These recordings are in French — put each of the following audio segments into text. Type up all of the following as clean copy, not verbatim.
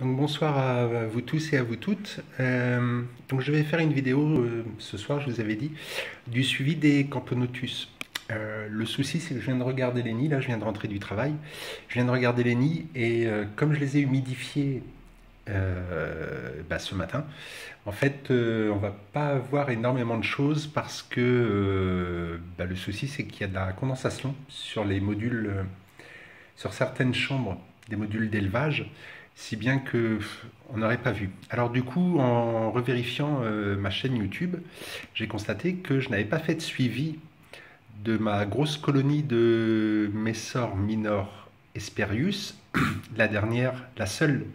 Donc bonsoir à vous tous et à vous toutes. Donc je vais faire une vidéo ce soir, je vous avais dit, du suivi des Camponotus. Le souci c'est que je viens de regarder les nids, là je viens de rentrer du travail, je viens de regarder les nids et comme je les ai humidifiés ce matin, en fait on va pas avoir énormément de choses parce que le souci c'est qu'il y a de la condensation sur les modules, sur certaines chambres des modules d'élevage, si bien que on n'aurait pas vu. Alors du coup, en revérifiant ma chaîne YouTube, j'ai constaté que je n'avais pas fait de suivi de ma grosse colonie de Messor Minor Hesperius. La dernière, la seule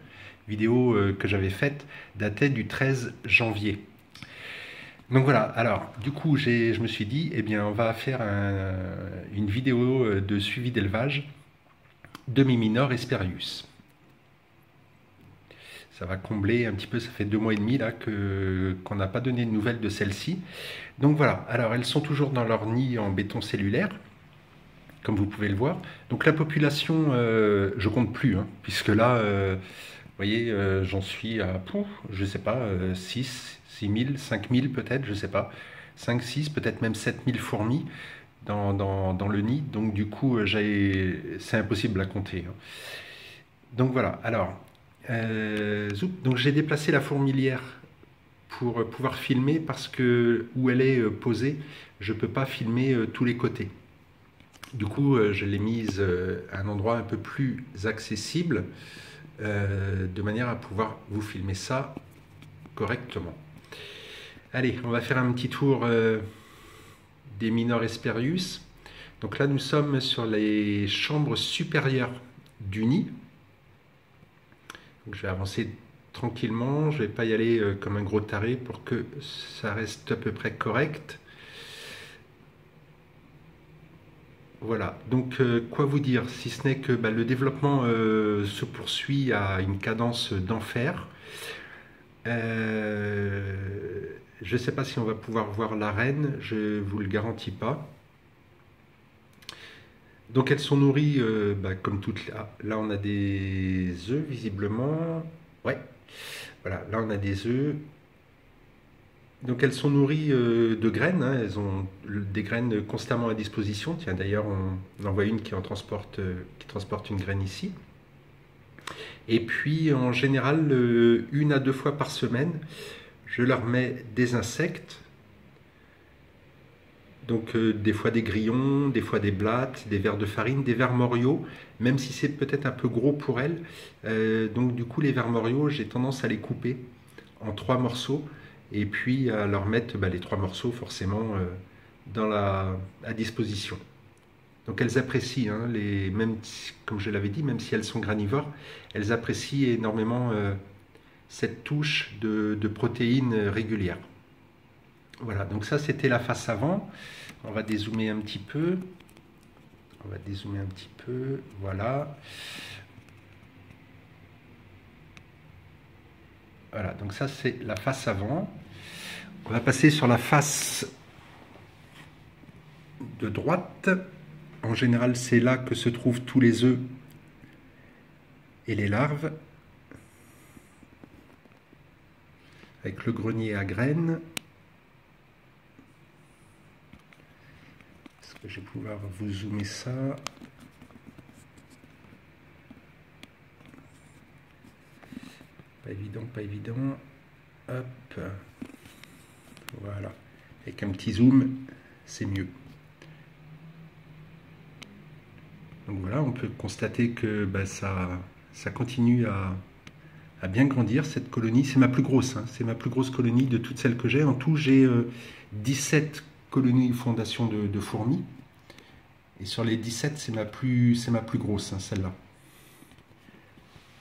vidéo que j'avais faite datait du 13 janvier. Donc voilà, alors du coup je me suis dit, eh bien on va faire une vidéo de suivi d'élevage de mes Minor Hesperius. Ça va combler un petit peu, ça fait 2 mois et demi là qu'on n'a pas donné de nouvelles de celles-ci. Donc voilà, alors elles sont toujours dans leur nid en béton cellulaire, comme vous pouvez le voir. Donc la population, je compte plus, hein, puisque là, vous voyez, j'en suis à, je sais pas, 6 000, 5 000 peut-être, je sais pas. 5, 6, peut-être même 7 000 fourmis dans le nid. Donc du coup, c'est impossible à compter, hein. Donc voilà, alors, donc j'ai déplacé la fourmilière pour pouvoir filmer parce que où elle est posée, je ne peux pas filmer tous les côtés. Du coup, je l'ai mise à un endroit un peu plus accessible de manière à pouvoir vous filmer ça correctement. Allez, on va faire un petit tour des Minor Hesperius. Donc là, nous sommes sur les chambres supérieures du nid. Donc je vais avancer tranquillement, je ne vais pas y aller comme un gros taré pour que ça reste à peu près correct. Voilà, donc quoi vous dire, si ce n'est que le développement se poursuit à une cadence d'enfer. Je ne sais pas si on va pouvoir voir la reine, je ne vous le garantis pas. Donc elles sont nourries, comme toutes. Là on a des œufs visiblement. Ouais, voilà, là on a des œufs. Donc elles sont nourries de graines, hein, elles ont des graines constamment à disposition. Tiens, d'ailleurs, on en voit une qui transporte une graine ici. Et puis, en général, 1 à 2 fois par semaine, je leur mets des insectes. Donc, des fois des grillons, des fois des blattes, des vers de farine, des vers moriaux, même si c'est peut-être un peu gros pour elles. Donc, du coup, les vers moriaux, j'ai tendance à les couper en 3 morceaux et puis à leur mettre les 3 morceaux forcément à disposition. Donc elles apprécient, hein, même comme je l'avais dit, même si elles sont granivores, elles apprécient énormément cette touche de protéines régulières. Voilà, donc ça c'était la face avant. On va dézoomer un petit peu. Voilà. Voilà, donc ça c'est la face avant. On va passer sur la face de droite. En général, c'est là que se trouvent tous les œufs et les larves. Avec le grenier à graines. Est-ce que je vais pouvoir vous zoomer ça? Pas évident, pas évident. Hop. Voilà. Avec un petit zoom, c'est mieux. Donc voilà, on peut constater que ça continue à bien grandir, cette colonie. C'est ma plus grosse, hein. C'est ma plus grosse colonie de toutes celles que j'ai. En tout, j'ai 17 colonies fondation de fourmis. Et sur les 17, c'est ma plus grosse, hein, celle-là.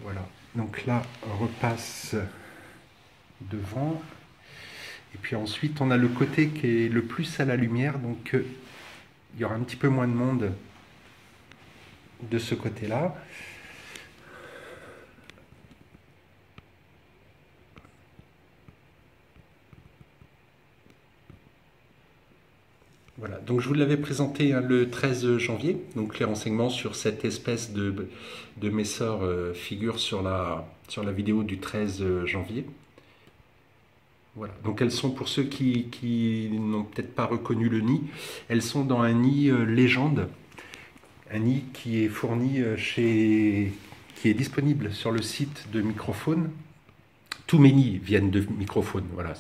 Voilà. Donc là, on repasse devant. Et puis ensuite, on a le côté qui est le plus à la lumière. Donc, il y aura un petit peu moins de monde de ce côté-là. Voilà, donc je vous l'avais présenté hein, le 13 janvier. Donc les renseignements sur cette espèce de Messor figurent sur la vidéo du 13 janvier. Voilà. Donc elles sont, pour ceux qui n'ont peut-être pas reconnu le nid, elles sont dans un nid légende. Un nid qui est fourni qui est disponible sur le site de Microfaune. Tous mes nids viennent de Microfaune. Voilà,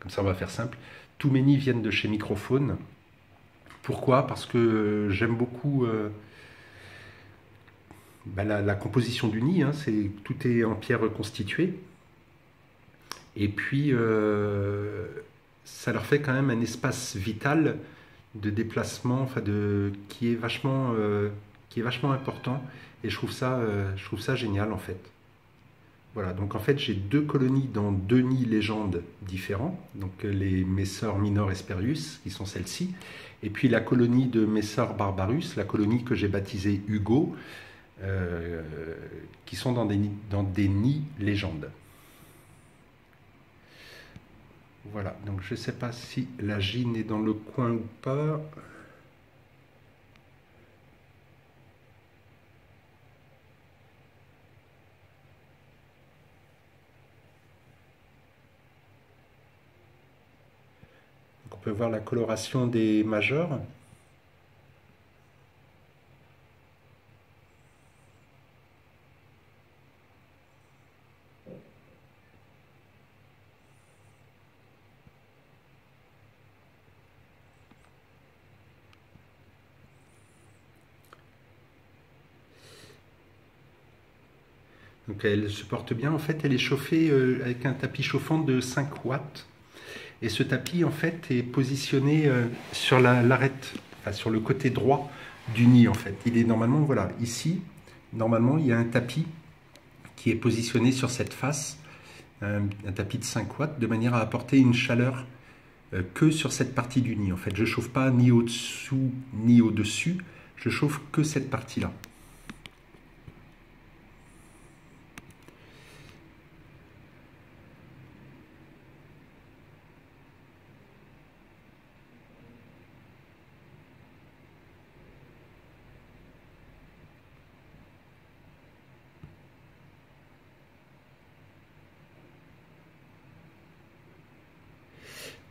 comme ça on va faire simple. Tous mes nids viennent de chez Microfaune. Pourquoi? Parce que j'aime beaucoup la composition du nid. Hein, tout est en pierre reconstituée. Et puis, ça leur fait quand même un espace vital de déplacement, qui est vachement important. Et je trouve ça génial en fait. Voilà, donc en fait j'ai deux colonies dans deux nids légendes différents. Donc les Messor Minor Hesperius, qui sont celles-ci. Et puis la colonie de Messor Barbarus, la colonie que j'ai baptisée Hugo, qui sont dans des nids légendes. Voilà, donc je ne sais pas si la gine est dans le coin ou pas. Donc on peut voir la coloration des majeurs. Donc elle se porte bien. En fait, elle est chauffée avec un tapis chauffant de 5 watts. Et ce tapis, en fait, est positionné sur l'arête, enfin, sur le côté droit du nid, en fait. Il est normalement, voilà, ici, normalement, il y a un tapis qui est positionné sur cette face, un tapis de 5 watts, de manière à apporter une chaleur que sur cette partie du nid. En fait, je ne chauffe pas ni au-dessous ni au-dessus, je chauffe que cette partie-là.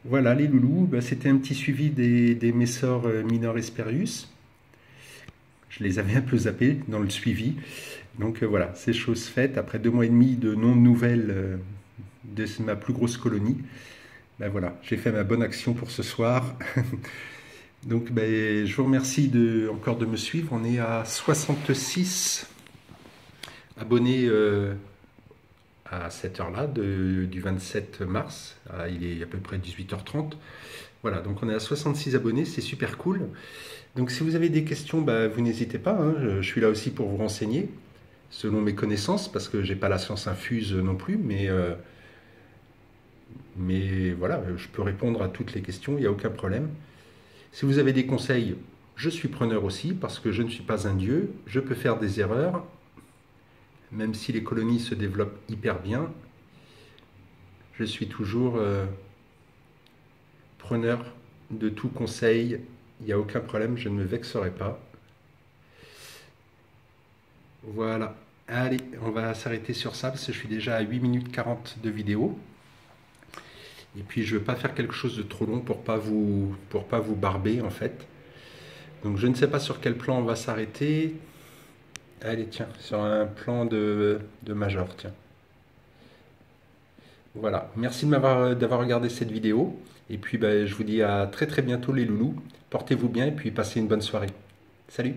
Voilà les loulous, c'était un petit suivi des Messor Minor Hesperius. Je les avais un peu zappés dans le suivi. Donc voilà, c'est chose faite. Après 2 mois et demi de non-nouvelles de ma plus grosse colonie, voilà, j'ai fait ma bonne action pour ce soir. Donc je vous remercie encore de me suivre. On est à 66 abonnés à cette heure-là, du 27 mars. Il est à peu près 18h30. Voilà, donc on est à 66 abonnés, c'est super cool. Donc si vous avez des questions, vous n'hésitez pas, hein, je suis là aussi pour vous renseigner, selon mes connaissances, parce que j'ai pas la science infuse non plus, mais voilà, je peux répondre à toutes les questions, il n'y a aucun problème. Si vous avez des conseils, je suis preneur aussi, parce que je ne suis pas un dieu, je peux faire des erreurs, même si les colonies se développent hyper bien, je suis toujours preneur de tout conseil, il n'y a aucun problème, je ne me vexerai pas. Voilà, allez, on va s'arrêter sur ça, parce que je suis déjà à 8 minutes 40 de vidéo. Et puis je ne veux pas faire quelque chose de trop long pour pas vous barber en fait. Donc je ne sais pas sur quel plan on va s'arrêter. Allez, tiens, sur un plan de major, tiens. Voilà, merci d'avoir regardé cette vidéo. Et puis je vous dis à très très bientôt les loulous. Portez-vous bien et puis passez une bonne soirée. Salut!